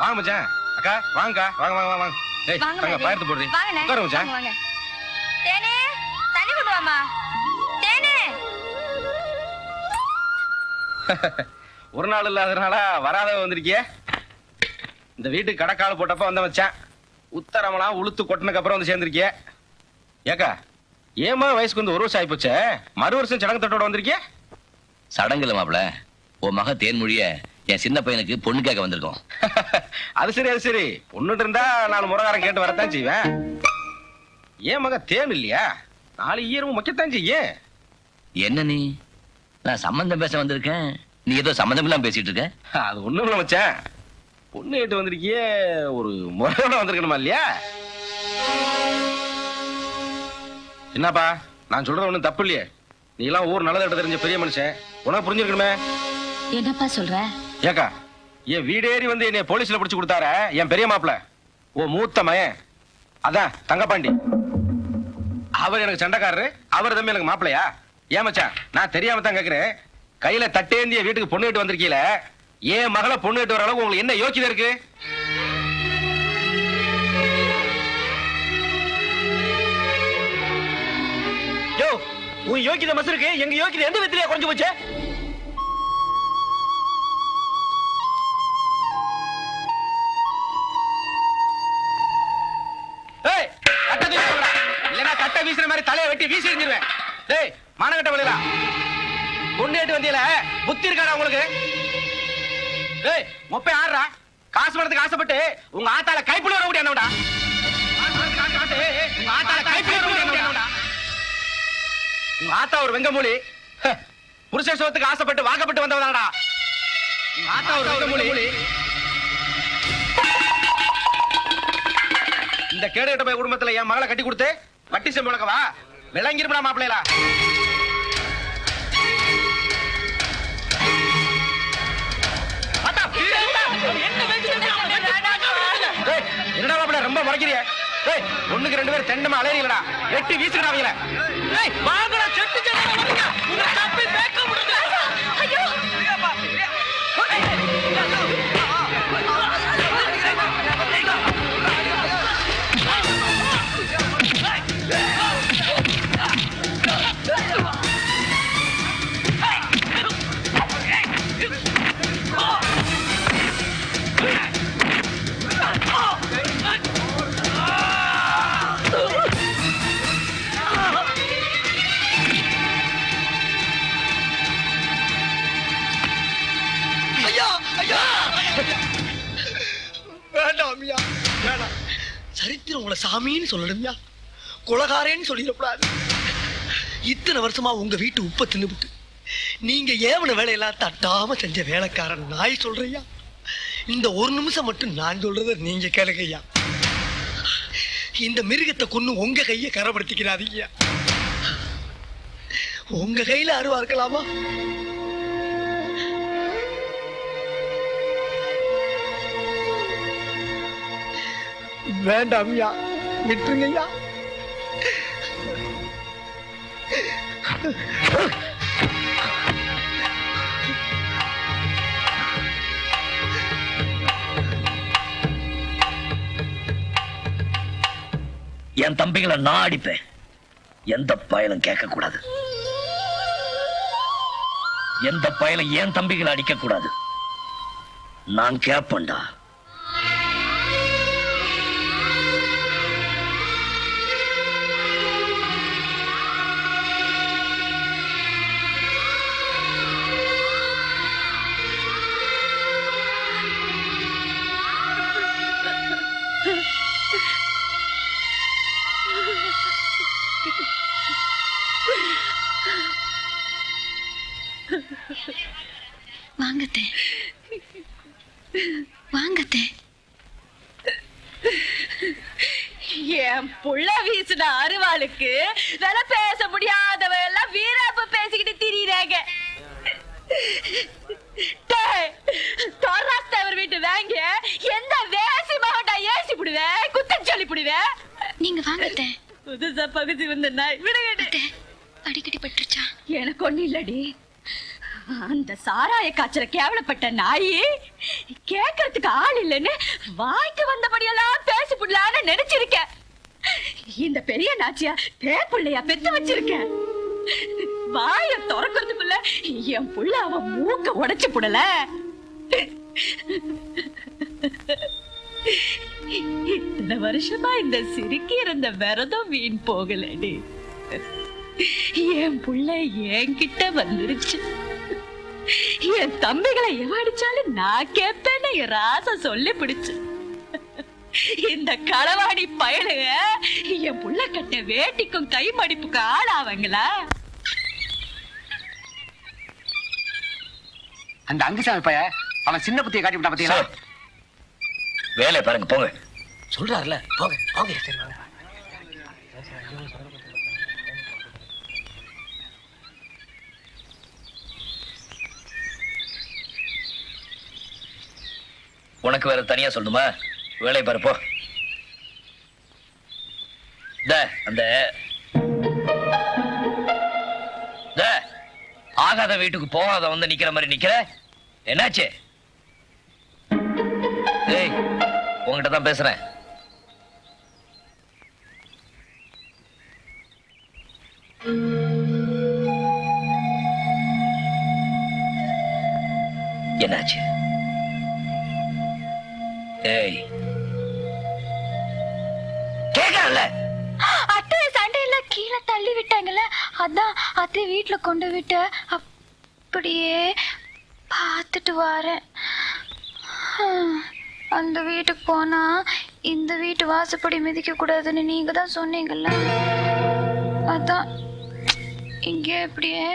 வாங்க மச்சான். அக்கா வாங்கக்கா, வாங்க வாங்க வாங்க. டேய் தங்க பாயத்து போடுறீ. உட்காரு மச்சான். வாங்க. தேனே தண்ணி கொண்டு வாமா. தேனே. ஒரு நாள் இல்லாதனால வராத வந்திருக்கியே. இந்த வீட்டுக்கு கடைக்கால போட்டப்ப வந்த மச்சான். உத்தரமெல்லாம் உளுத்து கொட்டினக்கு அப்புறம் வந்து சேர்ந்திருக்கியே. ஏக்கா ஏமா வயசுக்கு வந்து 1 வருஷம் ஆயிப்போச்சே, மறு வருஷம் சடங்கு தட்டோட வந்திருக்கியே. சடங்குல மாப்பிள உன் மக தேன்மொழிய என் சின்ன பையனுக்கு பொண்ணு கேட்க வந்திருக்கோம். அது சரி அது சரி. பொண்ணுட்டு இருந்தா 4 முறகாரம் கேட்டு வரத்தான் செய்வேன். ஏன் மக தேன் இல்லையா? 4 ஈரமும் மொக்கத்தான் செய்ய. என்ன நீ? நான் சம்பந்தம் பேச வந்திருக்கேன், நீ ஏதோ சம்பந்தம் இல்லாம பேசிட்டு இருக்க. அது ஒண்ணும் இல்ல மச்சான். பொண்ணு கேட்டு வந்திருக்கியே, ஒரு முறையோட வந்திருக்கணுமா இல்லையா? என்னப்பா நான் சொல்றது ஒண்ணும் தப்பு இல்லையே. நீ எல்லாம் ஊர் நல்லதை தெரிஞ்ச பெரிய மனுஷன், உனக்கு புரிஞ்சிருக்கணுமே. என்னப்பா சொல்ற? ஏக்கா என் வீடேறி வந்து என்னை போலீஸ்ல பிடிச்சு கொடுத்தார என் பெரிய மாப்பிள, ஓ மூத்த மயன், அதான் தங்கப்பாண்டி. அவர் எனக்கு சண்டைக்காரரு, அவர் தம்பி எனக்கு மாப்பிளையா? ஏன் மச்சான் நான் தெரியாம தான் கேக்குறேன். கையில தட்டேந்திய வீட்டுக்கு பொண்ணு கிட்டு வந்திருக்கீல, ஏன் மகளை பொண்ணு கிட்டு வர அளவுக்கு உங்களுக்கு என்ன யோக்கியதை இருக்கு? யோ உன் யோக்கியதை மசருக்கு எங்க யோக்கியதை எந்த விதத்திலேயே குறைஞ்சு போச்சு? வீசுற மாதிரி தலையை வெட்டி வீசி எறிஞ்சிருவேன். டேய் மானகட்ட வழியா பொண்ணு கேட்டு வந்தியல, புத்தி இருக்காடா உங்களுக்கு? டேய் மொப்பை ஆடுறா, காசு பணத்துக்கு ஆசைப்பட்டு உங்க ஆத்தால கைப்புள்ள வர முடியாதுடா. உங்க ஆத்தால கைப்புள்ள வர முடியாதுடா. உங்க ஆத்தா ஒரு வெங்கமூலி, புருஷ சோத்துக்கு ஆசைப்பட்டு வாக்கப்பட்டு வந்தவதாடா. உங்க ஆத்தா ஒரு வெங்கமூலி. இந்த கேடுகட்ட போய் குடும்பத்துல என் மகளை கட்டி கொடுத்து வட்டி செம்பளக்கவா விளங்கிருப்பா மாப்பிள்ளையா? என்னடா மாப்பிள்ள ரொம்ப முறைக்கிறிய? ஒண்ணுக்கு 2 பேர் தெண்டமா அலையீங்களா? வெட்டி வீசுறா அவங்கள. சரித்திரம் உங்களை சாமின்னு சொல்லணும்யா, கொலகாரேன்னு சொல்லிடக்கூடாது. இத்தனை வருஷமா உங்க வீட்டு உப்ப தின்னுபிட்டு நீங்க ஏவன வேலையெல்லாம் தட்டாம செஞ்ச வேலைக்காரன் நாய் சொல்றையா. இந்த ஒரு நிமிஷம் மட்டும் நான் சொல்றத நீங்க கேளுங்கய்யா. இந்த மிருகத்தை கொன்னு உங்க கையை கரப்படுத்திக்கிறாதீங்க. உங்க கையில அருவா இருக்கலாமா? வேண்டாம்யா, விட்டுருங்கய்யா. என் தம்பிகளை நான் அடிப்பேன், எந்த பயலும் கேட்க கூடாது. எந்த பயலும் என் தம்பிகளை அடிக்க கூடாது. நான் கேப்பண்டா. வாங்கத்தே, வாங்கத்தே. என் புள்ள வீசுன அருவாளுக்கு வேலை பேச முடியாதவ எல்லாம் வீராப்பு பேசிக்கிட்டு திரியிறாங்க. தோராஸ்தவர் வீட்டு வாங்க எந்த வேசி மகண்டா ஏசி புடுவேன், குத்தம் சொல்லி புடுவேன். நீங்க வாங்கத்தே. புதுசா பகுதி வந்த நாய் விடுகட்டு அடிக்கடி பட்டுருச்சா? எனக்கு ஒண்ணு இல்லடி. அந்த சாராய காய்ச்சல கேவலப்பட்ட நாயி கேட்கறதுக்கு ஆள் இல்லைன்னு வாய்க்கு வந்தபடியெல்லாம் பேசி புடலான்னு நினைச்சிருக்கேன். இந்த பெரிய நாச்சியா பேப்புள்ளையா பெத்து வச்சிருக்கேன். வாய திறக்கிறதுக்குள்ள என் புள்ள அவன் மூக்க உடைச்சு புடல. இத்தனை வருஷமா இந்த சிரிக்கி இருந்த விரதம் வீண் போகலடி. என் புள்ள என்கிட்ட வந்துருச்சு. என் தம்பிகளை எவாடிச்சாலும் நான் கேட்பேன்னு என் ராசை சொல்லி பிடிச்சு. இந்த களவாடி பயலுக என் புள்ள கட்ட வேட்டிக்கும் கை மடிப்புக்கும் ஆளாவங்களா? அந்த அங்குசாமி பைய அவன் சின்ன புத்தியை காட்டி விட்டா பாத்தீங்களா? வேலை பாருங்க போங்க. சொல்றாருல, போங்க போங்க. சரி வாங்க. உனக்கு வேற தனியா சொல்லணுமா? வேலை பாரு போ. அந்த ஆகாத வீட்டுக்கு போகாத வந்து நிக்கிற மாதிரி நிக்கிற. என்னாச்சு? ஏய், உங்ககிட்ட தான் பேசுறேன். என்னாச்சு? ஏய், கேட்கல. அத்தை சண்டையில கீழே தள்ளி விட்டாங்கல்ல, அதான் அத்தை வீட்டுல கொண்டு விட்டு அப்படியே பார்த்துட்டு வரேன். அந்த வீட்டுக்கு போனா இந்த வீட்டு வாசப்படி மிதிக்க கூடாதுன்னு நீங்க தான் சொன்னீங்கல்ல, அதான் இங்கே இப்படியே.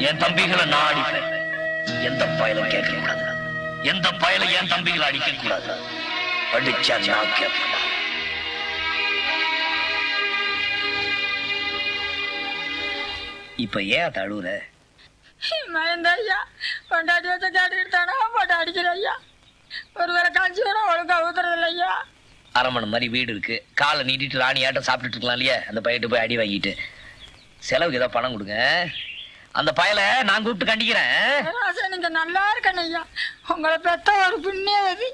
என் தம்பிகளை நான் அடிப்பேன். எந்த பயலும் கேட்க கூடாது. எந்த பயலும் என் தம்பிகளை அடிக்க கூடாது. அடிச்சா நான் கேட்பேன். இப்ப ஏன் தழுவுற? மயந்தய்யா பொண்டாட்டி வச்ச கேட்டுக்கிட்டு தானே போட்டு அடிக்கிற ஐயா. ஒருவேளை காஞ்சி கூட ஒழுங்கா ஊத்துறது இல்லையா? அரமணம் மாதிரி வீடு இருக்கு. காலை நீட்டிட்டு ராணி ஆட்டம் சாப்பிட்டுட்டு இருக்கலாம் இல்லையா? அந்த பையிட்டு போய் அடி வாங்கிட்டு செலவுக்கு ஏதாவது பணம் கொடுங்க. அந்த பயலை நான் கூப்பிட்டு கண்டிக்கிறேன். நீங்க நல்லா இருக்கணும் ஐயா. உங்களை பெத்த ஒரு புண்ணியவதி.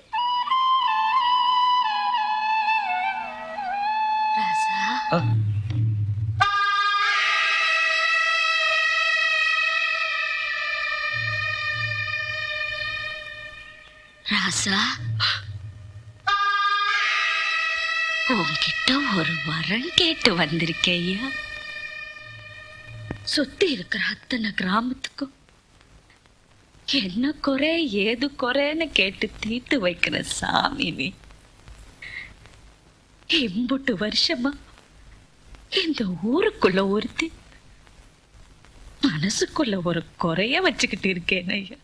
ராசா, உன்கிட்ட ஒரு வரம் கேட்டு வந்திருக்கையா. சுத்தி இருக்கிற அத்தனை கிராமத்துக்கும் என்ன குறை ஏது குறைன்னு கேட்டு தீர்த்து வைக்கிற சாமி நீ. எம்புட்டு வருஷமா இந்த ஊருக்குள்ள ஒருத்தி மனசுக்குள்ள ஒரு குறைய வச்சுக்கிட்டு இருக்கேன் ஐயா.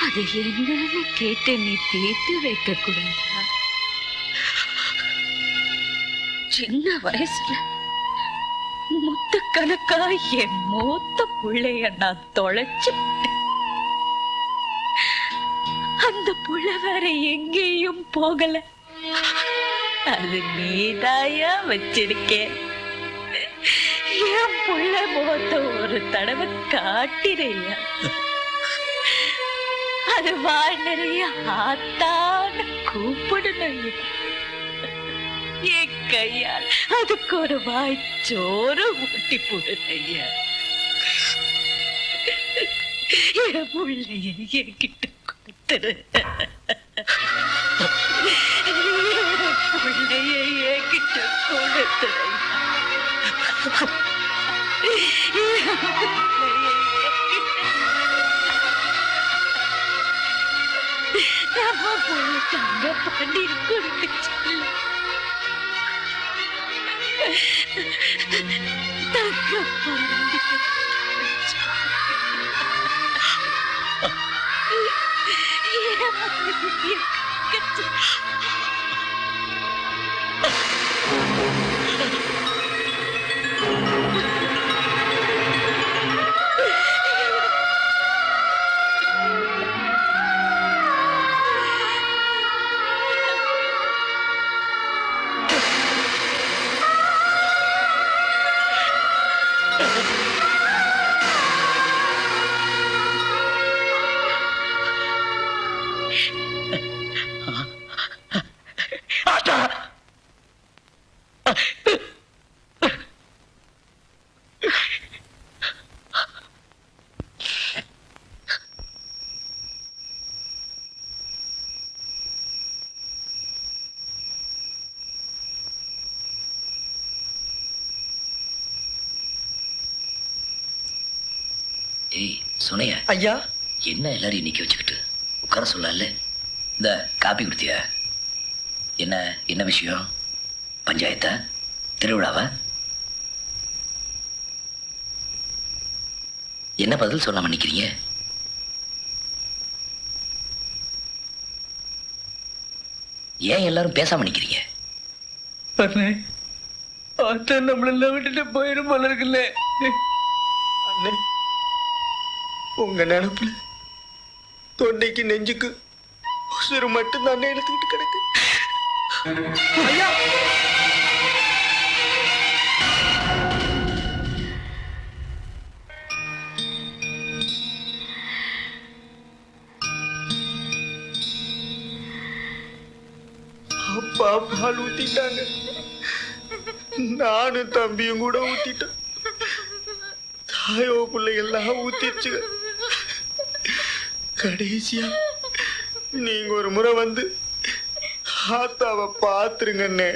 அது என்னன்னு கேட்டு நீ தீர்த்து வைக்க கூடாதா? சின்ன வயசுல முத்துக்கணக்கா என் மூத்த புள்ளைய நான் தொலைச்சு. அந்த புள்ள வேற எங்கேயும் போகல. அது நீதாயா வச்சிருக்கேன். என் புள்ள முகத்த ஒரு தடவை காட்டிறையா. அது வாழ் நிறைய ஆத்தான்னு கூப்பிடணும். என் கையால் அதுக்கு ஒரு வாய் சோறு ஊட்டி போடுங்க ஐயா. என் பிள்ளைய என்கிட்ட கொடுத்துரு. பிள்ளைய என்கிட்ட கொடுத்துரு. நம்ம பொண்ணு தங்க பண்ணி கொடுத்து சொல்லு. தங்க பண்ணி ஏய் சுனையா, ஐயா. என்ன எல்லாரையும் நிக்க வச்சுக்கிட்டு உட்கார சொல்லல. இந்த காப்பி குடுத்தியா? என்ன என்ன விஷயம்? பஞ்சாயத்தா, திருவிழாவா? என்ன பதில் சொல்லாம நிக்கிறீங்க? ஏன் எல்லாரும் பேசாம நிக்கிறீங்க? அண்ணே, ஆத்தா நம்மளெல்லாம் விட்டுட்டு போயிடும் போல இருக்குல்ல. அண்ணே, உங்க நினப்புல தொண்டைக்கு நெஞ்சுக்கு உசுறு மட்டும் தானே எடுத்துக்கிட்டு கிடக்கு. ஐயா, அப்பா பால் ஊத்திட்டாங்க, நானும் தம்பியும் கூட ஊத்திட்டோம். தாயோ பிள்ளைகள்லாம் ஊத்திடுச்சுங்க. கடைசியா நீங்க ஒரு முறை வந்து ஆத்தாவை பாத்துருங்கண்ணே.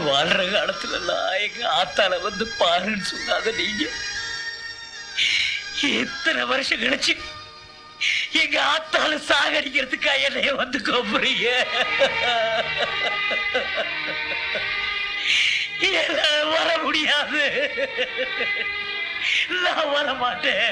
வாழ்ற காலத்துல எல்லாம் எங்க ஆத்தால வந்து பாருன்னு சொல்லாத நீங்க எத்தனை வருஷம் கழிச்சு எங்க ஆத்தால சாகடிக்கிறதுக்கா என்னைய வந்து கூப்பிடுறீங்க? என்னால வர முடியாது, நான் வர மாட்டேன்.